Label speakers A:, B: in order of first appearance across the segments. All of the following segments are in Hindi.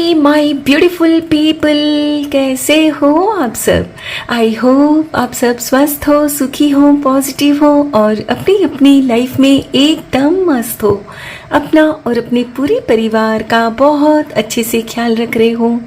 A: हाय माय ब्यूटीफुल पीपल, कैसे हो आप सब। आई होप आप सब स्वस्थ हो, सुखी हो, पॉजिटिव हो और अपनी अपनी लाइफ में एकदम मस्त हो। अपना और अपने पूरे परिवार का बहुत अच्छे से ख्याल रख रहे हो।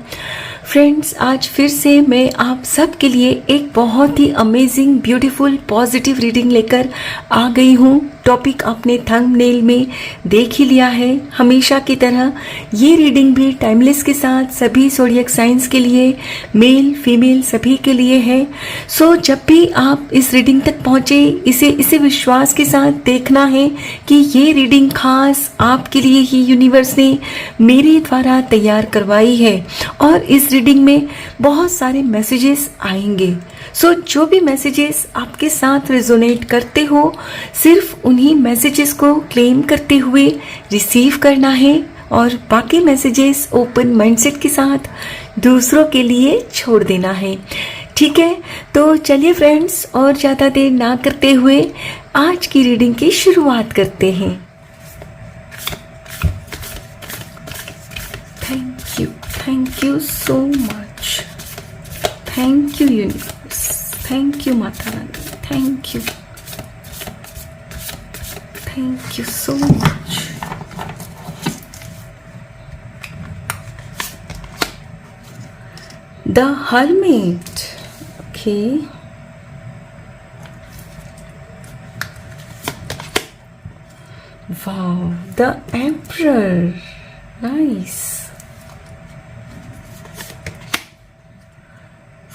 A: फ्रेंड्स, आज फिर से मैं आप सब के लिए एक बहुत ही अमेजिंग ब्यूटीफुल पॉजिटिव रीडिंग लेकर आ गई हूँ। टॉपिक आपने थंबनेल में देख ही लिया है। हमेशा की तरह ये रीडिंग भी टाइमलेस के साथ सभी ज़ोडिएक साइंस के लिए, मेल फीमेल सभी के लिए है। सो जब भी आप इस रीडिंग तक पहुँचे, इसे विश्वास के साथ देखना है कि ये रीडिंग खास आपके लिए ही यूनिवर्स ने मेरे द्वारा तैयार करवाई है और इस रीडिंग में बहुत सारे मैसेजेस आएंगे। सो जो भी मैसेजेस आपके साथ रेजोनेट करते हो, सिर्फ उन्हीं मैसेजेस को क्लेम करते हुए रिसीव करना है और बाकी मैसेजेस ओपन माइंडसेट के साथ दूसरों के लिए छोड़ देना है। ठीक है, तो चलिए फ्रेंड्स, और ज़्यादा देर ना करते हुए आज की रीडिंग की शुरुआत करते हैं। Thank you so much. Thank you universe, thank you Mata Rani, thank you so much. The hermit, okay. Wow, the emperor, nice.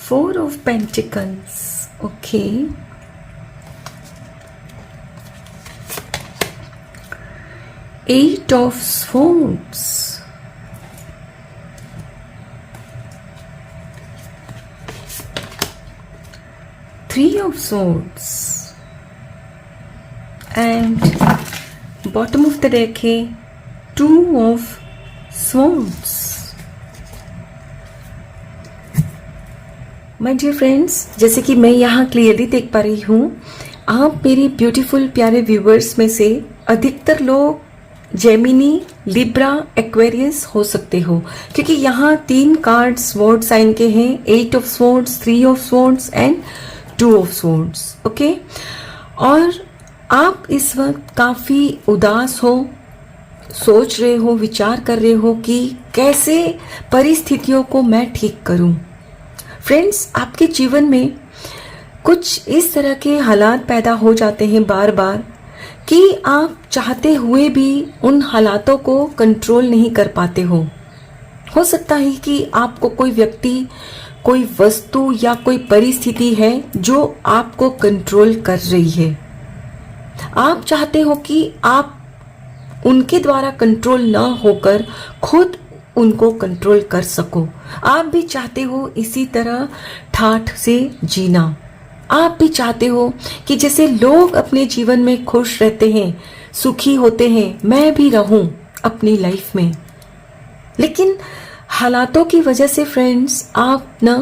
A: Four of Pentacles, okay. Eight of Swords, Three of Swords, and bottom of the deck है Two of Swords. My dear friends, जैसे कि मैं यहाँ क्लियरली देख पा रही हूँ, आप मेरी ब्यूटीफुल प्यारे व्यूवर्स में से अधिकतर लोग जेमिनी, लिब्रा, एक्वेरियस हो सकते हो, क्योंकि यहाँ 3 कार्ड स्वॉर्ड साइन के हैं। 8 of swords, 3 of swords and 2 of swords, okay. और आप इस वक्त काफ़ी उदास हो, सोच रहे हो, विचार कर रहे हो कि कैसे परिस्थितियों को मैं ठीक करूं। फ्रेंड्स, आपके जीवन में कुछ इस तरह के हालात पैदा हो जाते हैं बार बार कि आप चाहते हुए भी उन हालातों को कंट्रोल नहीं कर पाते हो सकता है कि आपको कोई व्यक्ति, कोई वस्तु या कोई परिस्थिति है जो आपको कंट्रोल कर रही है। आप चाहते हो कि आप उनके द्वारा कंट्रोल ना होकर खुद उनको कंट्रोल कर सको। आप भी चाहते हो इसी तरह ठाठ से जीना। आप भी चाहते हो कि जैसे लोग अपने जीवन में खुश रहते हैं, सुखी होते हैं, मैं भी रहूं अपनी लाइफ में। लेकिन हालातों की वजह से फ्रेंड्स, आप ना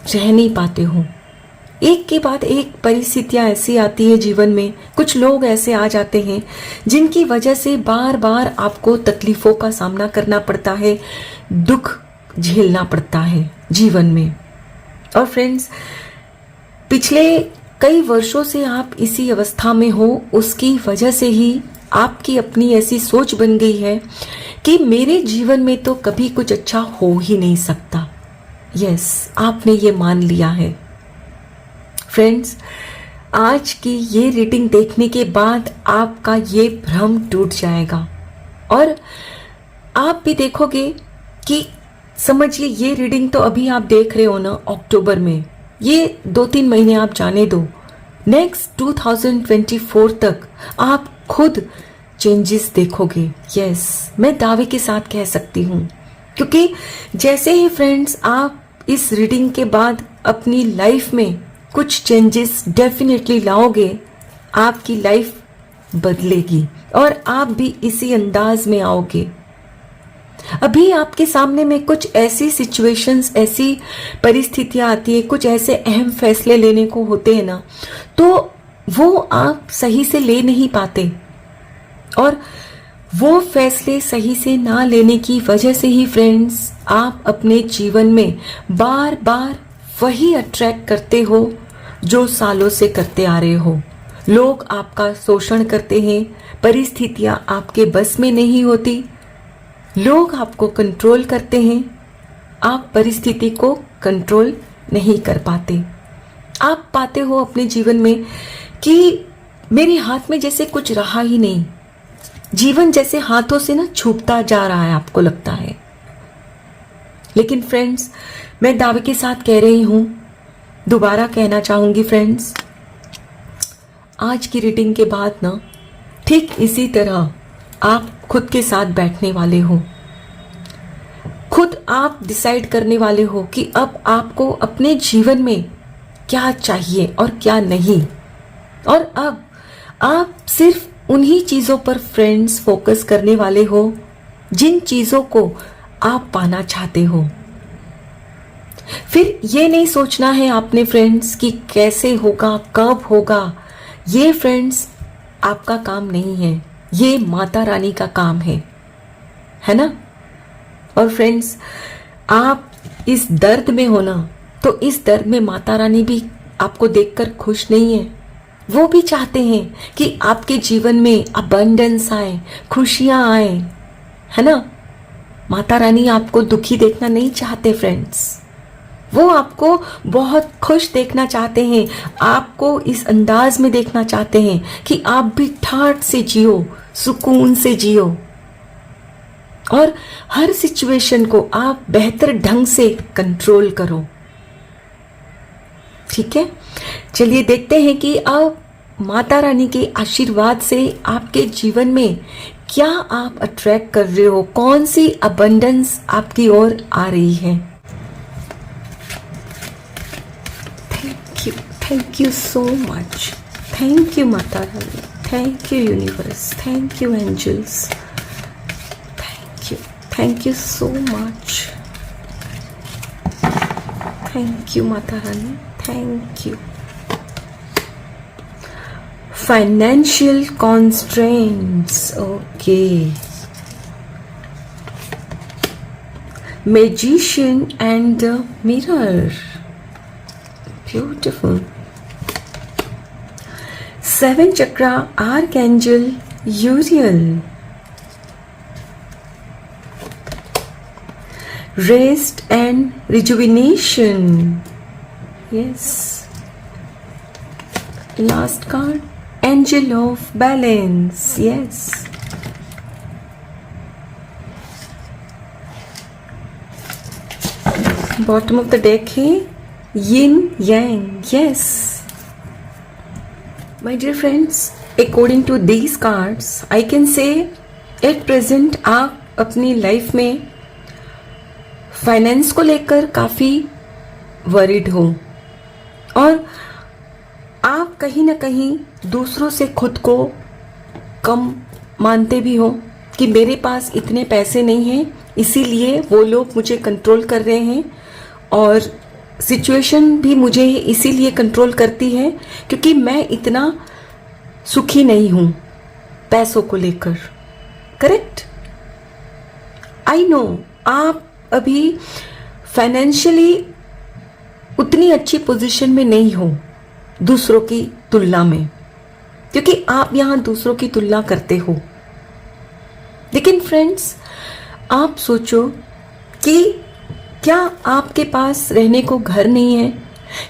A: रह नहीं पाते हो। एक के बाद एक परिस्थितियां ऐसी आती है जीवन में, कुछ लोग ऐसे आ जाते हैं जिनकी वजह से बार बार आपको तकलीफों का सामना करना पड़ता है, दुख झेलना पड़ता है जीवन में। और फ्रेंड्स, पिछले कई वर्षों से आप इसी अवस्था में हो, उसकी वजह से ही आपकी अपनी ऐसी सोच बन गई है कि मेरे जीवन में तो कभी कुछ अच्छा हो ही नहीं सकता। यस, आपने ये मान लिया है। फ्रेंड्स, आज की ये रीडिंग देखने के बाद आपका ये भ्रम टूट जाएगा और आप भी देखोगे कि समझिए ये रीडिंग तो अभी आप देख रहे हो ना अक्टूबर में, ये 2-3 महीने आप जाने दो। नेक्स्ट 2024 तक आप खुद चेंजेस देखोगे। यस, मैं दावे के साथ कह सकती हूँ, क्योंकि जैसे ही फ्रेंड्स आप इस रीडिंग के बाद अपनी लाइफ में कुछ चेंजेस डेफिनेटली लाओगे, आपकी लाइफ बदलेगी और आप भी इसी अंदाज में आओगे। अभी आपके सामने में कुछ ऐसी सिचुएशंस, ऐसी परिस्थितियां आती है, कुछ ऐसे अहम फैसले लेने को होते हैं ना, तो वो आप सही से ले नहीं पाते और वो फैसले सही से ना लेने की वजह से ही फ्रेंड्स आप अपने जीवन में बार बार वही अट्रैक्ट करते हो जो सालों से करते आ रहे हो। लोग आपका शोषण करते हैं, परिस्थितियां आपके बस में नहीं होती, लोग आपको कंट्रोल करते हैं, आप परिस्थिति को कंट्रोल नहीं कर पाते। आप पाते हो अपने जीवन में कि मेरे हाथ में जैसे कुछ रहा ही नहीं, जीवन जैसे हाथों से ना छूटता जा रहा है, आपको लगता है। लेकिन फ्रेंड्स, मैं दावे के साथ कह रही हूं, दोबारा कहना चाहूंगी फ्रेंड्स, आज की रीडिंग के बाद ना ठीक इसी तरह आप खुद के साथ बैठने वाले हो, खुद आप डिसाइड करने वाले हो कि अब आपको अपने जीवन में क्या चाहिए और क्या नहीं। और अब आप सिर्फ उन्हीं चीज़ों पर फ्रेंड्स फोकस करने वाले हो जिन चीज़ों को आप पाना चाहते हो। फिर ये नहीं सोचना है आपने फ्रेंड्स कि कैसे होगा, कब होगा। ये फ्रेंड्स आपका काम नहीं है, ये माता रानी का काम है ना। और फ्रेंड्स, आप इस दर्द में हो ना, तो इस दर्द में माता रानी भी आपको देखकर खुश नहीं है। वो भी चाहते हैं कि आपके जीवन में अबंडेंस आए, खुशियां आए, है ना। माता रानी आपको दुखी देखना नहीं चाहते फ्रेंड्स, वो आपको बहुत खुश देखना चाहते हैं, आपको इस अंदाज में देखना चाहते हैं कि आप भी ठाठ से जियो, सुकून से जियो, और हर सिचुएशन को आप बेहतर ढंग से कंट्रोल करो। ठीक है, चलिए देखते हैं कि अब माता रानी के आशीर्वाद से आपके जीवन में क्या आप अट्रैक्ट कर रहे हो, कौन सी अबंडेंस आपकी ओर आ रही है। Thank you so much, thank you Mata Rani, thank you universe, thank you angels, thank you so much, thank you Mata Rani, thank you. Financial constraints, okay. Magician and the mirror, beautiful. 7 chakra archangel Uriel, rest and rejuvenation, yes. Last card, angel of balance, yes. Bottom of the deck है yin yang, yes. My dear friends, according to these cards, I can say at present आप अपनी लाइफ में फाइनेंस को लेकर काफ़ी वरीड हो, और आप कहीं ना कहीं दूसरों से खुद को कम मानते भी हो कि मेरे पास इतने पैसे नहीं हैं, इसीलिए वो लोग मुझे कंट्रोल कर रहे हैं, और सिचुएशन भी मुझे इसीलिए कंट्रोल करती है क्योंकि मैं इतना सुखी नहीं हूं पैसों को लेकर। करेक्ट, आई नो आप अभी फाइनेंशियली उतनी अच्छी पोजीशन में नहीं हो दूसरों की तुलना में, क्योंकि आप यहां दूसरों की तुलना करते हो। लेकिन फ्रेंड्स, आप सोचो कि क्या आपके पास रहने को घर नहीं है,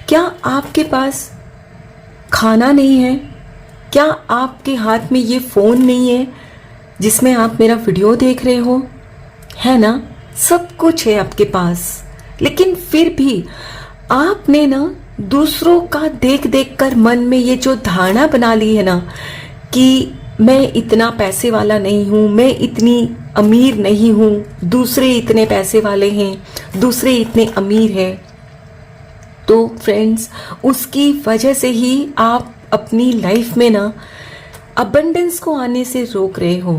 A: क्या आपके पास खाना नहीं है, क्या आपके हाथ में ये फ़ोन नहीं है जिसमें आप मेरा वीडियो देख रहे हो, है ना। सब कुछ है आपके पास, लेकिन फिर भी आपने ना दूसरों का देख देख कर मन में ये जो धारणा बना ली है ना कि मैं इतना पैसे वाला नहीं हूँ, मैं इतनी अमीर नहीं हूँ, दूसरे इतने पैसे वाले हैं, दूसरे इतने अमीर हैं। तो फ्रेंड्स, उसकी वजह से ही आप अपनी लाइफ में ना अबंडेंस को आने से रोक रहे हो।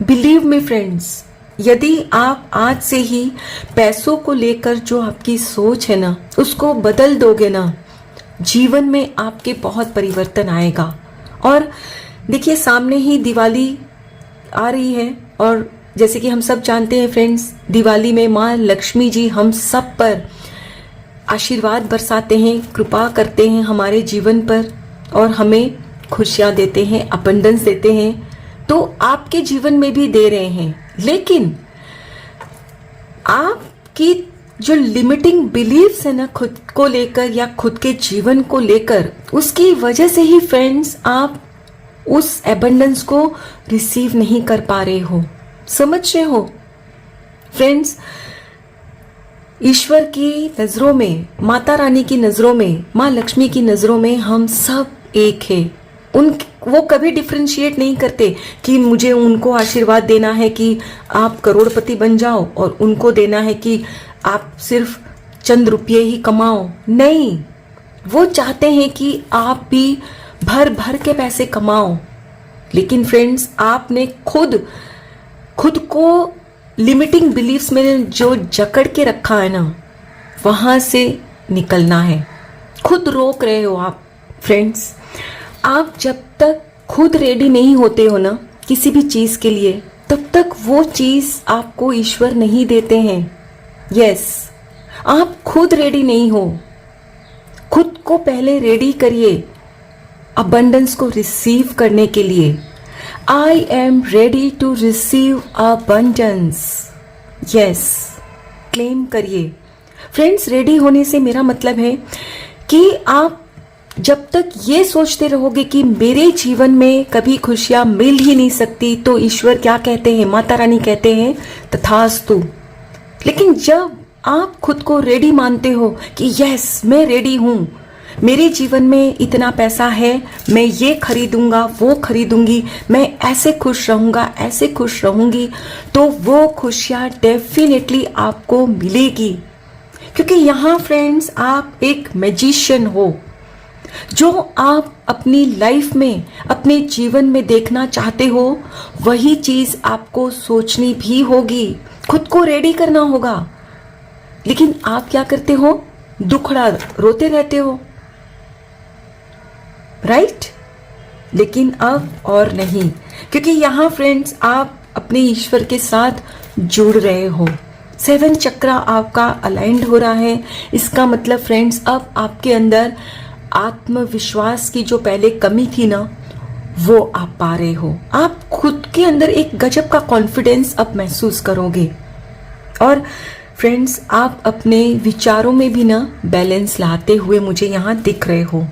A: बिलीव मी फ्रेंड्स, यदि आप आज से ही पैसों को लेकर जो आपकी सोच है ना उसको बदल दोगे ना, जीवन में आपके बहुत परिवर्तन आएगा। और देखिए, सामने ही दिवाली आ रही है और जैसे कि हम सब जानते हैं फ्रेंड्स, दिवाली में माँ लक्ष्मी जी हम सब पर आशीर्वाद बरसाते हैं, कृपा करते हैं हमारे जीवन पर और हमें खुशियाँ देते हैं, अबंडेंस देते हैं। तो आपके जीवन में भी दे रहे हैं, लेकिन आपकी जो लिमिटिंग बिलीव्स है ना खुद को लेकर या खुद के जीवन को लेकर, उसकी वजह से ही फ्रेंड्स आप उस एबंडेंस को रिसीव नहीं कर पा रहे हो। समझ रहे हो फ्रेंड्स? ईश्वर की नजरों में, माता रानी की नजरों में, माँ लक्ष्मी की नजरों में हम सब एक है। वो कभी डिफ्रेंशिएट नहीं करते कि मुझे उनको आशीर्वाद देना है कि आप करोड़पति बन जाओ और उनको देना है कि आप सिर्फ चंद रुपये ही कमाओ। नहीं, वो चाहते हैं कि आप भी भर भर के पैसे कमाओ। लेकिन फ्रेंड्स, आपने खुद को लिमिटिंग बिलीफ्स में जो जकड़ के रखा है ना, वहां से निकलना है। खुद रोक रहे हो आप फ्रेंड्स। आप जब तक खुद रेडी नहीं होते हो ना किसी भी चीज के लिए, तब तक वो चीज आपको ईश्वर नहीं देते हैं। यस, आप खुद रेडी नहीं हो। खुद को पहले रेडी करिए अबंडेंस को रिसीव करने के लिए। I am ready to receive abundance. Yes, claim करिए फ्रेंड्स। रेडी होने से मेरा मतलब है कि आप जब तक ये सोचते रहोगे कि मेरे जीवन में कभी खुशियां मिल ही नहीं सकती, तो ईश्वर क्या कहते हैं, माता रानी कहते हैं तथास्तु। लेकिन जब आप खुद को रेडी मानते हो कि यस मैं रेडी हूं, मेरे जीवन में इतना पैसा है, मैं ये खरीदूंगा, वो खरीदूंगी, मैं ऐसे खुश रहूंगा, ऐसे खुश रहूंगी, तो वो खुशियां डेफिनेटली आपको मिलेगी। क्योंकि यहाँ फ्रेंड्स आप एक मैजिशियन हो। जो आप अपनी लाइफ में, अपने जीवन में देखना चाहते हो, वही चीज आपको सोचनी भी होगी, खुद को रेडी करना होगा। लेकिन आप क्या करते हो? दुखड़ा रोते रहते हो, राइट? लेकिन अब और नहीं, क्योंकि यहाँ फ्रेंड्स आप अपने ईश्वर के साथ जुड़ रहे हो। 7 चक्रा आपका अलाइंड हो रहा है। इसका मतलब फ्रेंड्स अब आपके अंदर आत्मविश्वास की जो पहले कमी थी ना, वो आप पा रहे हो। आप खुद के अंदर एक गजब का कॉन्फिडेंस अब महसूस करोगे। और फ्रेंड्स आप अपने विचारों में भी ना बैलेंस लाते हुए मुझे यहाँ दिख रहे हो।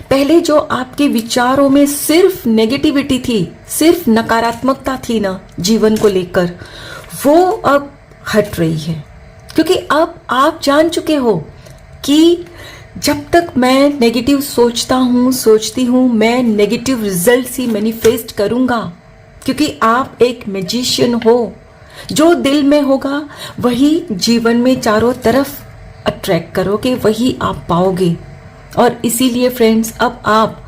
A: पहले जो आपके विचारों में सिर्फ नेगेटिविटी थी, सिर्फ नकारात्मकता थी ना जीवन को लेकर, वो अब हट रही है। क्योंकि अब आप जान चुके हो कि जब तक मैं नेगेटिव सोचती हूँ, मैं नेगेटिव रिजल्ट्स ही मैनिफेस्ट करूंगा। क्योंकि आप एक मैजिशियन हो, जो दिल में होगा वही जीवन में चारों तरफ अट्रैक्ट करोगे, वही आप पाओगे। और इसीलिए फ्रेंड्स अब आप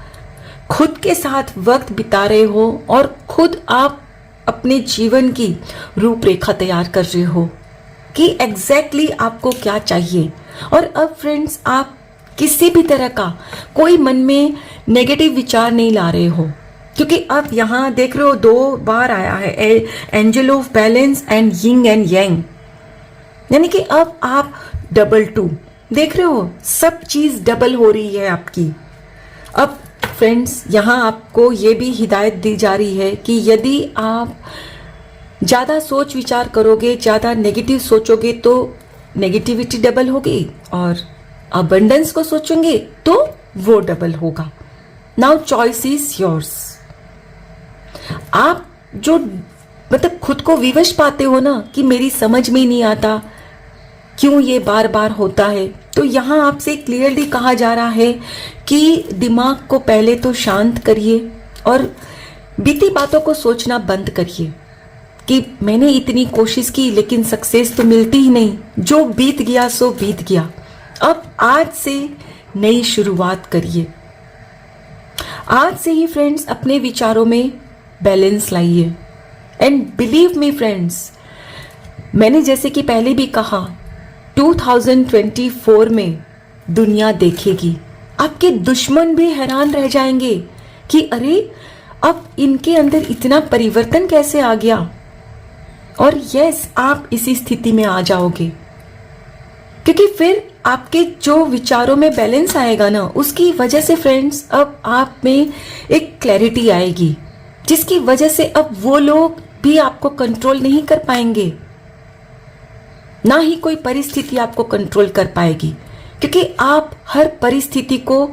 A: खुद के साथ वक्त बिता रहे हो और खुद आप अपने जीवन की रूपरेखा तैयार कर रहे हो कि एग्जैक्टली आपको क्या चाहिए। और अब फ्रेंड्स आप किसी भी तरह का कोई मन में नेगेटिव विचार नहीं ला रहे हो। क्योंकि अब यहाँ देख रहे हो 2 बार आया है angel of balance and yin and yang, यानी कि अब आप डबल 2 देख रहे हो, सब चीज डबल हो रही है आपकी। अब फ्रेंड्स यहाँ आपको ये भी हिदायत दी जा रही है कि यदि आप ज्यादा सोच विचार करोगे, ज्यादा नेगेटिव सोचोगे, तो नेगेटिविटी डबल होगी, और अबंडेंस को सोचेंगे तो वो डबल होगा। Now choice is yours. आप जो मतलब खुद को विवश पाते हो ना कि मेरी समझ में ही नहीं आता क्यों ये बार बार होता है, तो यहाँ आपसे क्लियरली कहा जा रहा है कि दिमाग को पहले तो शांत करिए और बीती बातों को सोचना बंद करिए कि मैंने इतनी कोशिश की लेकिन सक्सेस तो मिलती ही नहीं, जो बीत गया सो बीत गया। अब आज से नई शुरुआत करिए। आज से ही फ्रेंड्स अपने विचारों में बैलेंस लाइए। एंड बिलीव मी फ्रेंड्स, मैंने जैसे कि पहले भी कहा 2024 में दुनिया देखेगी। आपके दुश्मन भी हैरान रह जाएंगे कि अरे अब इनके अंदर इतना परिवर्तन कैसे आ गया? और यस, आप इसी स्थिति में आ जाओगे, क्योंकि फिर आपके जो विचारों में बैलेंस आएगा ना, उसकी वजह से फ्रेंड्स अब आप में एक क्लैरिटी आएगी, जिसकी वजह से अब वो लोग भी आपको कंट्रोल नहीं कर पाएंगे, ना ही कोई परिस्थिति आपको कंट्रोल कर पाएगी, क्योंकि आप हर परिस्थिति को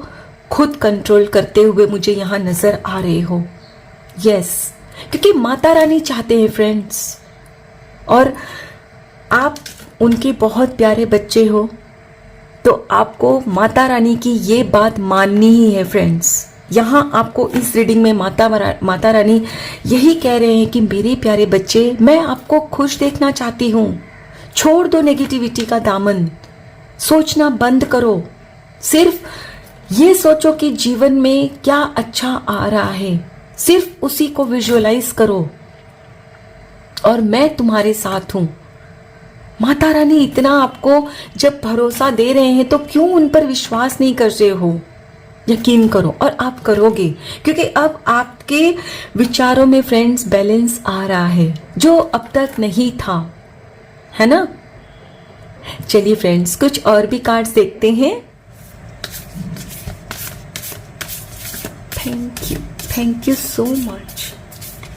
A: खुद कंट्रोल करते हुए मुझे यहां नजर आ रहे हो। यस, क्योंकि माता रानी चाहते हैं फ्रेंड्स, और आप उनके बहुत प्यारे बच्चे हो, तो आपको माता रानी की ये बात माननी ही है फ्रेंड्स। यहाँ आपको इस रीडिंग में माता रानी यही कह रहे हैं कि मेरे प्यारे बच्चे, मैं आपको खुश देखना चाहती हूँ। छोड़ दो नेगेटिविटी का दामन, सोचना बंद करो, सिर्फ ये सोचो कि जीवन में क्या अच्छा आ रहा है, सिर्फ उसी को विजुअलाइज करो, और मैं तुम्हारे साथ हूं। माता रानी इतना आपको जब भरोसा दे रहे हैं, तो क्यों उन पर विश्वास नहीं कर रहे हो? यकीन करो, और आप करोगे, क्योंकि अब आपके विचारों में फ्रेंड्स बैलेंस आ रहा है, जो अब तक नहीं था, है ना? चलिए फ्रेंड्स, कुछ और भी कार्ड्स देखते हैं। Thank you so much,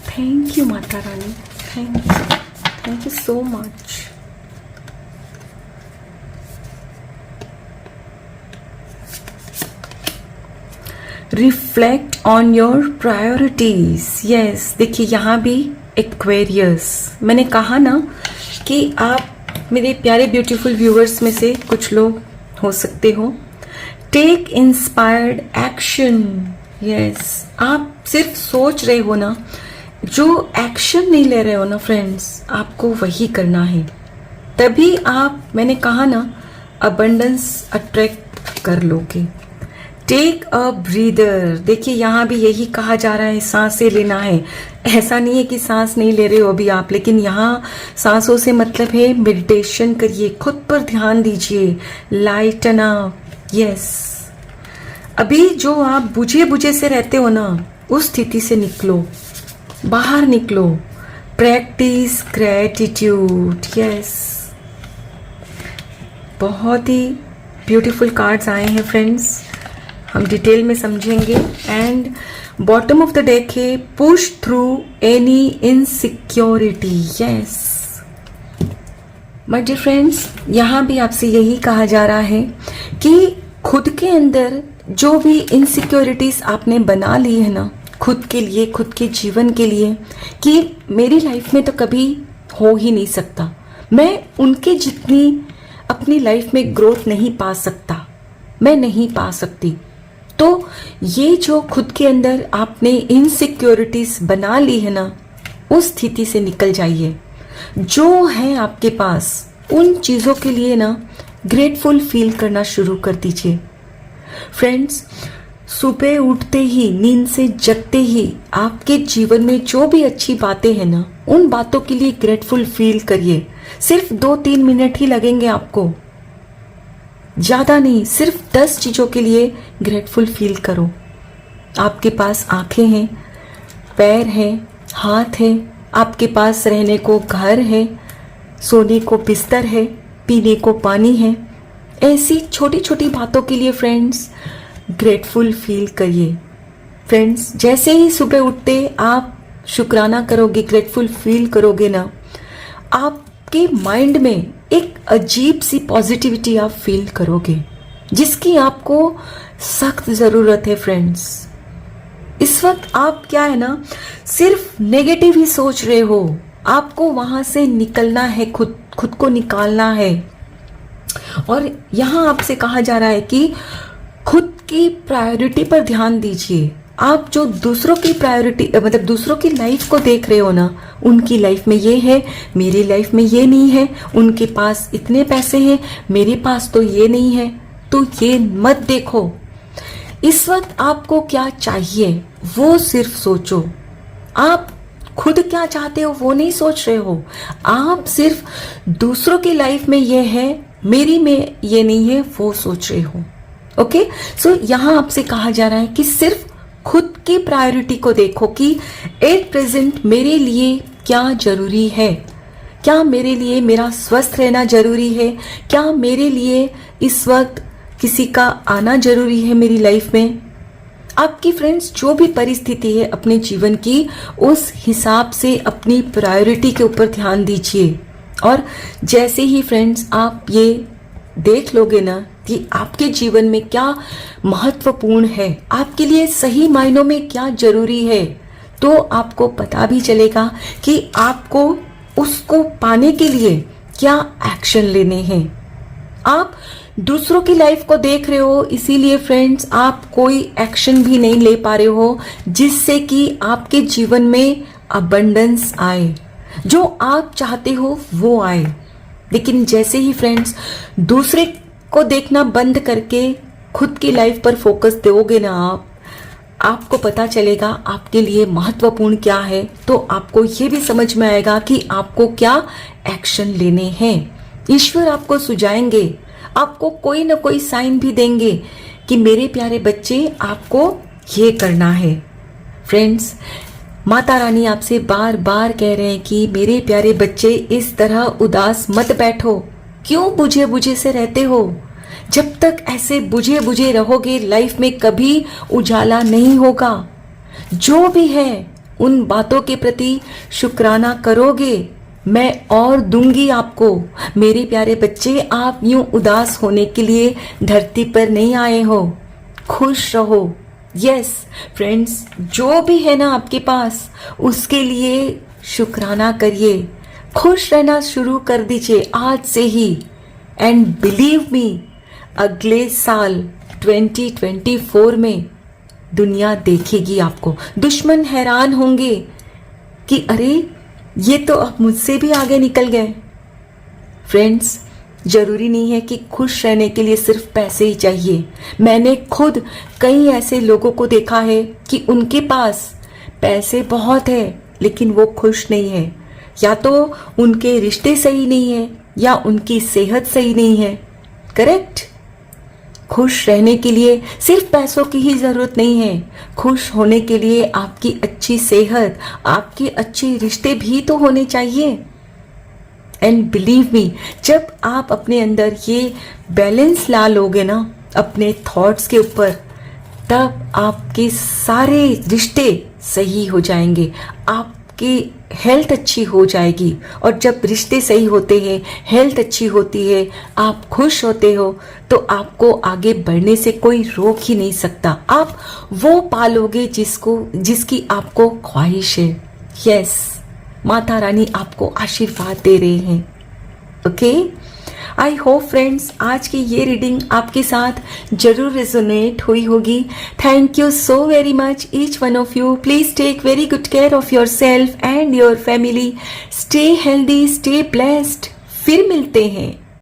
A: thank you Mata Rani, thank you so much. Reflect on your priorities. Yes, देखिए यहाँ भी एक्वेरियस, मैंने कहा ना कि आप मेरे प्यारे ब्यूटीफुल व्यूअर्स में से कुछ लोग हो सकते हो। Take inspired action. यस, आप सिर्फ सोच रहे हो ना, जो एक्शन नहीं ले रहे हो ना फ्रेंड्स, आपको वही करना है, तभी आप, मैंने कहा ना, अबंडेंस अट्रैक्ट कर लोगे। Take a breather. देखिए यहाँ भी यही कहा जा रहा है, सांसें लेना है। ऐसा नहीं है कि सांस नहीं ले रहे हो अभी आप, लेकिन यहाँ सांसों से मतलब है मेडिटेशन करिए, खुद पर ध्यान दीजिए, लाइटन अप। यस, अभी जो आप बुझे बुझे से रहते हो ना, उस स्थिति से निकलो, बाहर निकलो। Practice gratitude. यस, बहुत ही ब्यूटीफुल कार्ड्स आए हैं फ्रेंड्स, हम डिटेल में समझेंगे। And bottom of the deck है push through any insecurity. Yes my dear friends, यहाँ भी आपसे यही कहा जा रहा है कि खुद के अंदर जो भी इनसिक्योरिटीज आपने बना ली है ना, खुद के लिए, खुद के जीवन के लिए, कि मेरी लाइफ में तो कभी हो ही नहीं सकता, मैं उनके जितनी अपनी लाइफ में ग्रोथ नहीं पा सकता, मैं नहीं पा सकती, तो ये जो खुद के अंदर आपने इनसिक्योरिटीज बना ली है ना, उस स्थिति से निकल जाइए। जो है आपके पास, उन चीजों के लिए ना ग्रेटफुल फील करना शुरू कर दीजिए। फ्रेंड्स, सुबह उठते ही, नींद से जगते ही आपके जीवन में जो भी अच्छी बातें हैं ना, उन बातों के लिए ग्रेटफुल फील करिए। सिर्फ 2-3 मिनट ही लगेंगे आपको, ज्यादा नहीं, सिर्फ 10 चीजों के लिए ग्रेटफुल फील करो। आपके पास आंखें हैं, पैर हैं, हाथ है, आपके पास रहने को घर है, सोने को बिस्तर है, पीने को पानी है। ऐसी छोटी छोटी बातों के लिए फ्रेंड्स ग्रेटफुल फील करिए। फ्रेंड्स, जैसे ही सुबह उठते आप शुक्राना करोगे, ग्रेटफुल फील करोगे ना, आपके माइंड में एक अजीब सी पॉजिटिविटी आप फील करोगे, जिसकी आपको सख्त जरूरत है फ्रेंड्स। इस वक्त आप क्या है ना, सिर्फ नेगेटिव ही सोच रहे हो, आपको वहां से निकलना है, खुद को निकालना है। और यहां आपसे कहा जा रहा है कि खुद की प्रायोरिटी पर ध्यान दीजिए। आप जो दूसरों की प्रायोरिटी, मतलब दूसरों की लाइफ को देख रहे हो ना, उनकी लाइफ में ये है, मेरी लाइफ में ये नहीं है, उनके पास इतने पैसे हैं, मेरे पास तो ये नहीं है, तो ये मत देखो। इस वक्त आपको क्या चाहिए वो सिर्फ सोचो। आप खुद क्या चाहते हो वो नहीं सोच रहे हो, आप सिर्फ दूसरों की लाइफ में ये है, मेरी में ये नहीं है, वो सोच रहे हो। ओके, सो यहाँ आपसे कहा जा रहा है कि सिर्फ खुद आपकी प्रायोरिटी को देखो कि एट प्रेजेंट मेरे लिए क्या जरूरी है। क्या मेरे लिए मेरा स्वस्थ रहना जरूरी है? क्या मेरे लिए इस वक्त किसी का आना जरूरी है मेरी लाइफ में? आपकी फ्रेंड्स जो भी परिस्थिति है अपने जीवन की, उस हिसाब से अपनी प्रायोरिटी के ऊपर ध्यान दीजिए। और जैसे ही फ्रेंड्स आप ये देख लोगे ना कि आपके जीवन में क्या महत्वपूर्ण है, आपके लिए सही मायनों में क्या जरूरी है, तो आपको पता भी चलेगा कि आपको उसको पाने के लिए क्या एक्शन लेने हैं। आप दूसरों की लाइफ को देख रहे हो, इसीलिए फ्रेंड्स आप कोई एक्शन भी नहीं ले पा रहे हो जिससे कि आपके जीवन में अबंडेंस आए, जो आप चाहते हो वो आए। लेकिन जैसे ही फ्रेंड्स दूसरे को देखना बंद करके खुद की लाइफ पर फोकस दोगे ना आपको पता चलेगा आपके लिए महत्वपूर्ण क्या है। तो आपको ये भी समझ में आएगा कि आपको क्या एक्शन लेने हैं। ईश्वर आपको सुझाएंगे, आपको कोई ना कोई साइन भी देंगे कि मेरे प्यारे बच्चे आपको ये करना है। फ्रेंड्स, माता रानी आपसे बार बार कह रहे हैं कि मेरे प्यारे बच्चे इस तरह उदास मत बैठो, क्यों बुझे बुझे से रहते हो? जब तक ऐसे बुझे बुझे रहोगे लाइफ में कभी उजाला नहीं होगा। जो भी है उन बातों के प्रति शुक्राना करोगे, मैं और दूंगी आपको। मेरे प्यारे बच्चे, आप यूं उदास होने के लिए धरती पर नहीं आए हो, खुश रहो। यस फ्रेंड्स, जो भी है ना आपके पास उसके लिए शुक्राना करिए, खुश रहना शुरू कर दीजिए आज से ही। एंड बिलीव मी, अगले साल 2024 में दुनिया देखेगी आपको। दुश्मन हैरान होंगे कि अरे ये तो अब मुझसे भी आगे निकल गए। फ्रेंड्स, जरूरी नहीं है कि खुश रहने के लिए सिर्फ पैसे ही चाहिए। मैंने खुद कई ऐसे लोगों को देखा है कि उनके पास पैसे बहुत है लेकिन वो खुश नहीं है। या तो उनके रिश्ते सही नहीं है या उनकी सेहत सही नहीं है। करेक्ट? खुश रहने के लिए सिर्फ पैसों की ही जरूरत नहीं है। खुश होने के लिए आपकी अच्छी सेहत, आपके अच्छे रिश्ते भी तो होने चाहिए। एंड बिलीव मी, जब आप अपने अंदर ये बैलेंस ला लोगे ना अपने थॉट्स के ऊपर, तब आपके सारे रिश्ते सही हो जाएंगे, आपकी हेल्थ अच्छी हो जाएगी। और जब रिश्ते सही होते हैं, हेल्थ अच्छी होती है, आप खुश होते हो, तो आपको आगे बढ़ने से कोई रोक ही नहीं सकता। आप वो पालोगे जिसकी आपको ख्वाहिश है। यस, माता रानी आपको आशीर्वाद दे रहे हैं। ओके, आई होप फ्रेंड्स आज की ये रीडिंग आपके साथ जरूर रेजोनेट हुई होगी। Thank you so very much each one of you. Please take very good care of your self and your family. Stay healthy, stay blessed. फिर मिलते हैं।